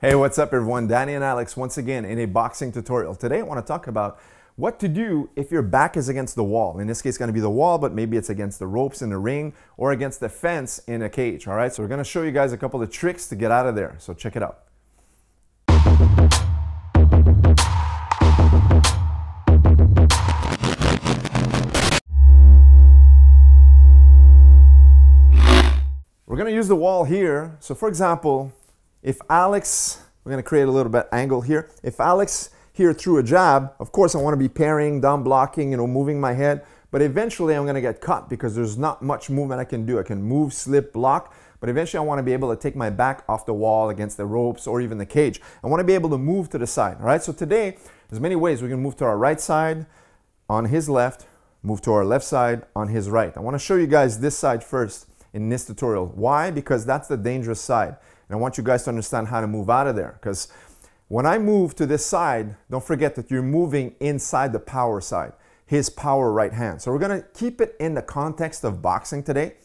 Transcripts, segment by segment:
Hey, what's up everyone? Danny and Alex once again in a boxing tutorial. Today I want to talk about what to do if your back is against the wall. In this case, it's going to be the wall, but maybe it's against the ropes in the ring or against the fence in a cage. All right, so we're going to show you guys a couple of tricks to get out of there. So check it out. We're going to use the wall here. So for example, if Alex, we're going to create a little bit angle here. If Alex here threw a jab, of course I want to be parrying, down blocking, moving my head, but eventually I'm going to get caught because there's not much movement I can do. I can move, slip, block, but eventually I want to be able to take my back off the wall against the ropes or even the cage. I want to be able to move to the side, all right? So today, there's many ways. We can move to our right side on his left, move to our left side on his right. I want to show you guys this side first in this tutorial. Why? Because that's the dangerous side. And I want you guys to understand how to move out of there. Because when I move to this side, don't forget that you're moving inside the power side, his power right hand. So we're going to keep it in the context of boxing today.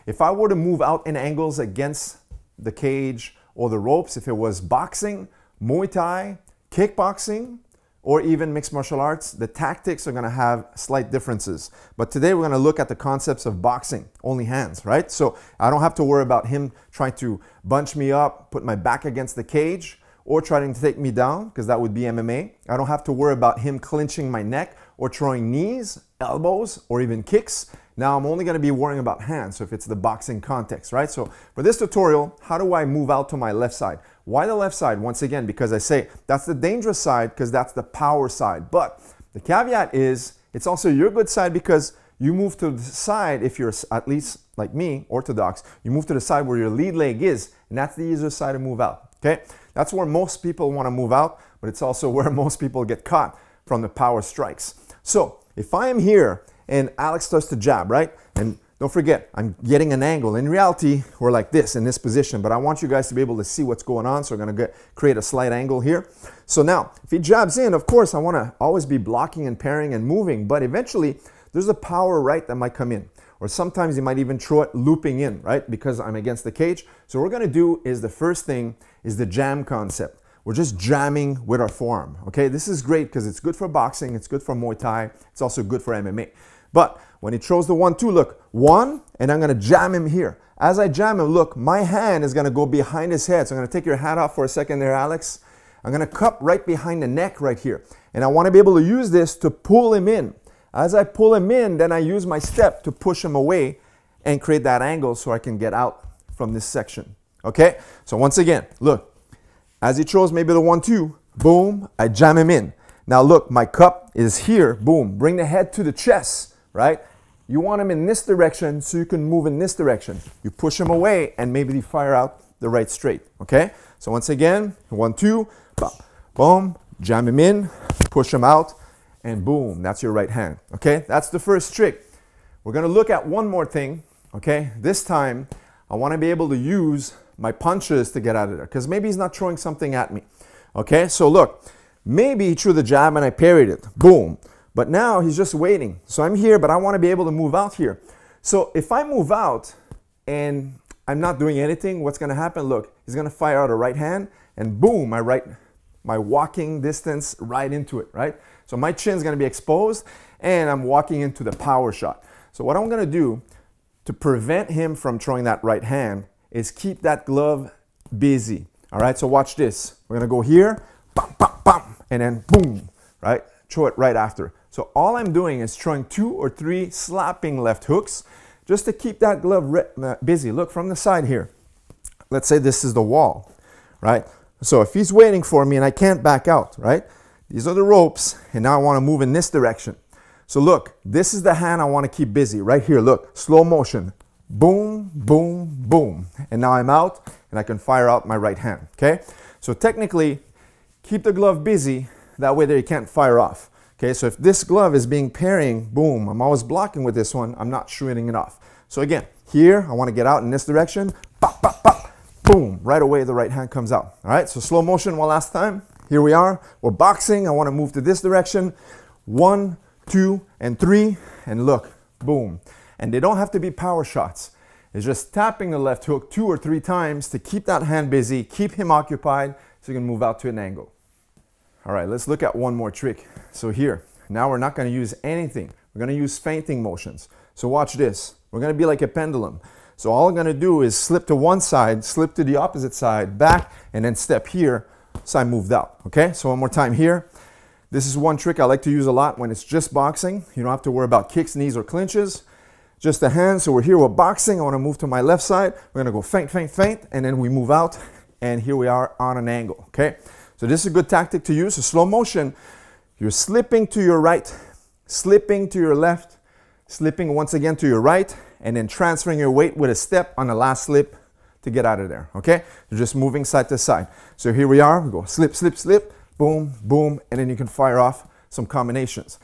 If I were to move out in angles against the cage or the ropes, if it was boxing, Muay Thai, kickboxing, or even mixed martial arts, the tactics are going to have slight differences. But today we're going to look at the concepts of boxing, only hands, right? So I don't have to worry about him trying to bunch me up, put my back against the cage, or trying to take me down, because that would be MMA. I don't have to worry about him clinching my neck or throwing knees, elbows, or even kicks. Now I'm only going to be worrying about hands, so if it's the boxing context, right? So for this tutorial, how do I move out to my left side? Why the left side? Once again, because I say that's the dangerous side because that's the power side. But the caveat is it's also your good side because you move to the side, if you're at least like me, orthodox, you move to the side where your lead leg is, and that's the easier side to move out, okay? That's where most people want to move out, but it's also where most people get caught from the power strikes. So if I am here and Alex starts to jab, right? And don't forget, I'm getting an angle. In reality, we're like this in this position, but I want you guys to be able to see what's going on. So we're going to create a slight angle here. So now, if he jabs in, of course, I want to always be blocking and parrying and moving, but eventually there's a power right that might come in. Or sometimes you might even throw it looping in, right? Because I'm against the cage. So what we're going to do is the first thing is the jam concept. We're just jamming with our forearm, okay? This is great because it's good for boxing, it's good for Muay Thai, it's also good for MMA. But when he throws the 1-2, look, 1, and I'm going to jam him here. As I jam him, look, my hand is going to go behind his head. So I'm going to take your hat off for a second there, Alex. I'm going to cup right behind the neck right here. And I want to be able to use this to pull him in. As I pull him in, then I use my step to push him away and create that angle so I can get out from this section. Okay? So once again, look, as he throws maybe the 1-2, boom, I jam him in. Now look, my cup is here, boom, bring the head to the chest. Right? You want him in this direction so you can move in this direction. You push him away and maybe you fire out the right straight. Okay? So once again, 1-2, boom, jam him in, push him out, and boom, that's your right hand. Okay? That's the first trick. We're going to look at one more thing. Okay? This time, I want to be able to use my punches to get out of there because maybe he's not throwing something at me. Okay? So look, maybe he threw the jab and I parried it. Boom. But now he's just waiting. So I'm here, but I want to be able to move out here. So if I move out and I'm not doing anything, what's going to happen? Look, he's going to fire out a right hand and boom, my walking distance right into it, right? So my chin's going to be exposed and I'm walking into the power shot. So what I'm going to do to prevent him from throwing that right hand is keep that glove busy. All right, so watch this. We're going to go here, bam, bam, bam, and then boom, right? Throw it right after. So all I'm doing is throwing 2 or 3 slapping left hooks just to keep that glove busy. Look from the side here. Let's say this is the wall, right? So if he's waiting for me and I can't back out, right? These are the ropes and now I want to move in this direction. So look, this is the hand I want to keep busy right here. Look, slow motion. Boom, boom, boom. And now I'm out and I can fire out my right hand, okay? So technically, keep the glove busy. That way that you can't fire off. Okay, so if this glove is being parrying, boom, I'm always blocking with this one, I'm not shooting it off. So again, here, I want to get out in this direction, pop, pop, pop, boom, right away the right hand comes out. All right, so slow motion one last time. Here we are, we're boxing, I want to move to this direction. 1, 2, and 3, and look, boom. And they don't have to be power shots. It's just tapping the left hook 2 or 3 times to keep that hand busy, keep him occupied, so you can move out to an angle. All right, let's look at one more trick. So here, now we're not going to use anything. We're going to use feinting motions. So watch this. We're going to be like a pendulum. So all I'm going to do is slip to one side, slip to the opposite side, back, and then step here, so I moved out. Okay, so one more time here. This is one trick I like to use a lot when it's just boxing. You don't have to worry about kicks, knees, or clinches. Just the hands. So we're here with boxing. I want to move to my left side. We're going to go feint, feint, feint, and then we move out, and here we are on an angle. Okay, so this is a good tactic to use. So slow motion, you're slipping to your right, slipping to your left, slipping once again to your right, and then transferring your weight with a step on the last slip to get out of there. Okay, you're just moving side to side. So here we are. We go slip, slip, slip, boom, boom, and then you can fire off some combinations.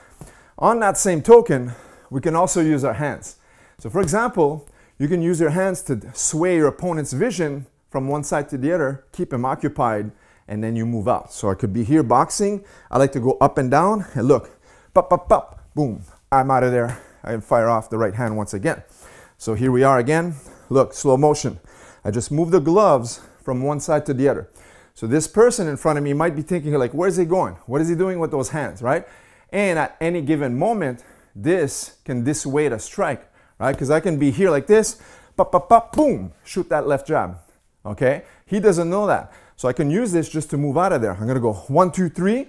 On that same token, we can also use our hands. So for example, you can use your hands to sway your opponent's vision from one side to the other, keep him occupied, and then you move out. So I could be here boxing. I like to go up and down, and look, pop, pop, pop, boom, I'm out of there. I can fire off the right hand once again. So here we are again. Look, slow motion. I just move the gloves from one side to the other. So this person in front of me might be thinking like, where's he going? What is he doing with those hands, right? And at any given moment, this can dissuade a strike, right? Because I can be here like this, pop, pop, pop, boom, shoot that left jab, okay? He doesn't know that. So I can use this just to move out of there. I'm gonna go 1, 2, 3,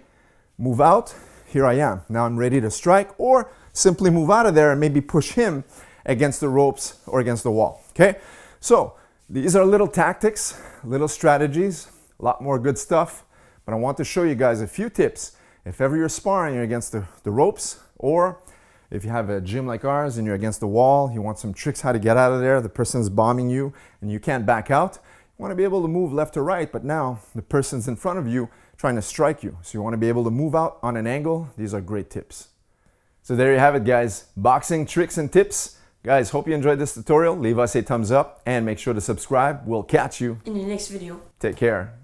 move out, here I am. Now I'm ready to strike, or simply move out of there and maybe push him against the ropes or against the wall, okay? So these are little tactics, little strategies, a lot more good stuff, but I want to show you guys a few tips. If ever you're sparring, you're against the ropes, or if you have a gym like ours and you're against the wall, you want some tricks how to get out of there, the person's bombing you and you can't back out, you want to be able to move left to right, but now the person's in front of you trying to strike you. So you want to be able to move out on an angle. These are great tips. So there you have it, guys. Boxing tricks and tips. Guys, hope you enjoyed this tutorial. Leave us a thumbs up and make sure to subscribe. We'll catch you in the next video. Take care.